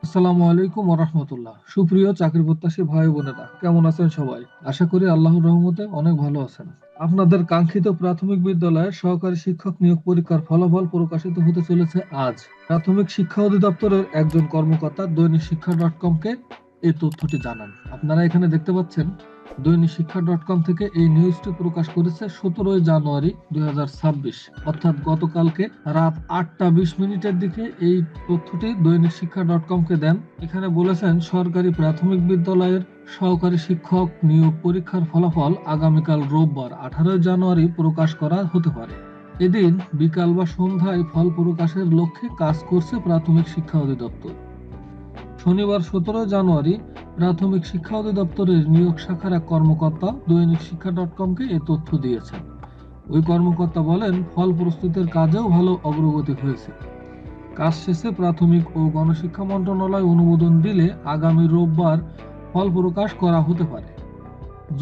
আসসালামু আলাইকুম ওয়া রাহমাতুল্লাহ। সুপ্রিয় চাকরি প্রত্যাশী ভাই বোনেরা, কেমন আছেন সবাই? আশা করি আল্লাহর রহমতে অনেক ভালো আছেন। আপনাদের কাঙ্ক্ষিত প্রাথমিক বিদ্যালয়ের সহকারী শিক্ষক নিয়োগ পরীক্ষার ফলাফল প্রকাশিত হতে চলেছে আজ। প্রাথমিক শিক্ষা অধিদপ্তরের একজন কর্মকর্তা দৈনিক শিক্ষা .com-কে এই তথ্যটি জানান। আপনারা এখানে দেখতে পাচ্ছেন, দৈনিক শিক্ষা .com থেকে এই নিউজটি প্রকাশ করেছে 17 জানুয়ারি 2026, অর্থাৎ গতকালকে রাত 8টা 20 মিনিটের দিকে এই তথ্যটি দৈনিক শিক্ষা .com-কে দেন। এখানে বলেছেন, সরকারি প্রাথমিক বিদ্যালয়ের সহকারী শিক্ষক নিয়োগ পরীক্ষার ফলাফল আগামীকাল রোববার 18 জানুয়ারি প্রকাশ করা হতে পারে। এদিন বিকাল বা সন্ধ্যায় ফল প্রকাশের লক্ষ্যে কাজ করছে প্রাথমিক শিক্ষা অধিদপ্তর। শনিবার 17 জানুয়ারি প্রাথমিক শিক্ষা অধিদপ্তরের নিয়োগ শাখার এক কর্মকর্তা দৈনিক শিক্ষা .com-কে এ তথ্য দিয়েছেন। ওই কর্মকর্তা বলেন, ফল প্রস্তুতের কাজেও ভালো অগ্রগতি হয়েছে। কাজ শেষে প্রাথমিক ও গণশিক্ষা মন্ত্রণালয় অনুমোদন দিলে আগামী রোববার ফল প্রকাশ করা হতে পারে।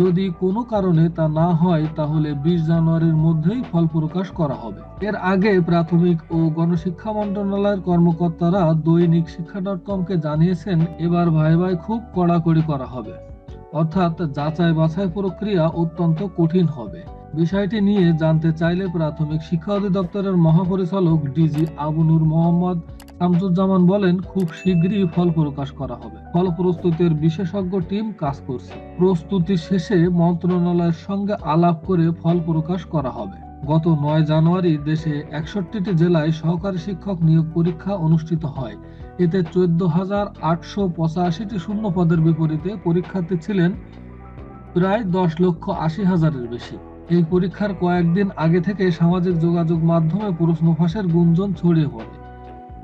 যদি কোনো কারণে তা না হয় তাহলে 20 জানুয়ারির মধ্যেই ফল প্রকাশ করা হবে। এর আগে প্রাথমিক ও গণশিক্ষা মন্ত্রণালয়ের কর্মকর্তারা দৈনিক শিক্ষা .com-কে জানিয়েছেন, এবার ভাইভায় খুব কড়াকড়ি করা হবে, অর্থাৎ যাচাই বাছাই প্রক্রিয়া অত্যন্ত কঠিন হবে। বিষয়টি নিয়ে জানতে চাইলে প্রাথমিক শিক্ষা অধিদপ্তরের মহাপরিচালক ডিজি আবু নূর মোহাম্মদ শামসুজ্জামান বলেন, খুব শীঘ্রই ফল প্রকাশ করা হবে। ফল প্রস্তুতের বিশেষজ্ঞ টিম কাজ করছে। প্রস্তুতি শেষে মন্ত্রণালয়ের সঙ্গে আলাপ করে ফল প্রকাশ করা হবে। গত 9 জানুয়ারি দেশে 61টি জেলায় সহকারী শিক্ষক নিয়োগ পরীক্ষা অনুষ্ঠিত হয়। এতে 14,885টি শূন্য পদের বিপরীতে পরীক্ষার্থী ছিলেন প্রায় 10,80,000-এর বেশি। এই পরীক্ষার কয়েকদিন আগে থেকে সামাজিক যোগাযোগ মাধ্যমে প্রশ্ন ফাঁসের গুঞ্জন ছড়িয়ে পড়ে।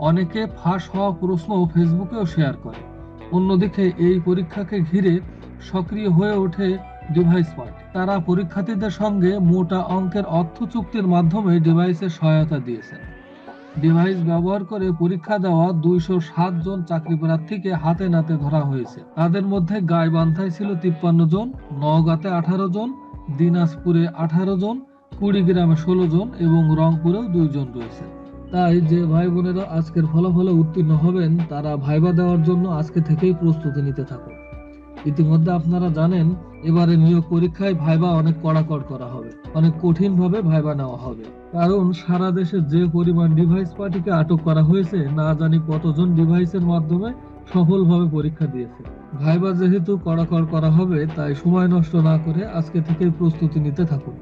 অনেকে ফাঁস হওয়া প্রশ্ন ফেসবুকেও শেয়ার করে। অন্যদিকে এই পরীক্ষাকে ঘিরে সক্রিয় হয়ে ওঠে ডিভাইস পার্টি। তারা পরীক্ষার্থীদের সঙ্গে মোটা অঙ্কের অর্থ চুক্তির মাধ্যমে ডিভাইসের সহায়তা দিয়েছেন। ডিভাইস ব্যবহার করে পরীক্ষা দেওয়া 207 জন চাকরি প্রার্থীকে হাতে নাতে ধরা হয়েছে। তাদের মধ্যে গাইবান্ধায় ছিল 53 জন, নওগাঁতে 18 জন, দিনাজপুরে 18 জন, কুড়িগ্রামে 16 জন এবং রংপুরেও 2 জন রয়েছে। তাই যে ভাই বোনেরা আজকের ফলাফলে উত্তীর্ণ হবেন, তারা ভাইবা দেওয়ার জন্য আজকে থেকেই প্রস্তুতি নিতে থাকুন। ইতিমধ্যে আপনারা জানেন, এবারে নিয়োগ পরীক্ষায় ভাইবা অনেক কড়াকড় করা হবে, অনেক কঠিন ভাবে ভাইবা নেওয়া হবে। কারণ সারা দেশে যে পরিমাণ ডিভাইস পার্টিকে আটক করা হয়েছে, না জানি কতজন ডিভাইসের মাধ্যমে সফলভাবে পরীক্ষা দিয়েছে। ভাইবা যেহেতু কড়াকড় করা হবে, তাই সময় নষ্ট না করে আজকে থেকেই প্রস্তুতি নিতে থাকুন।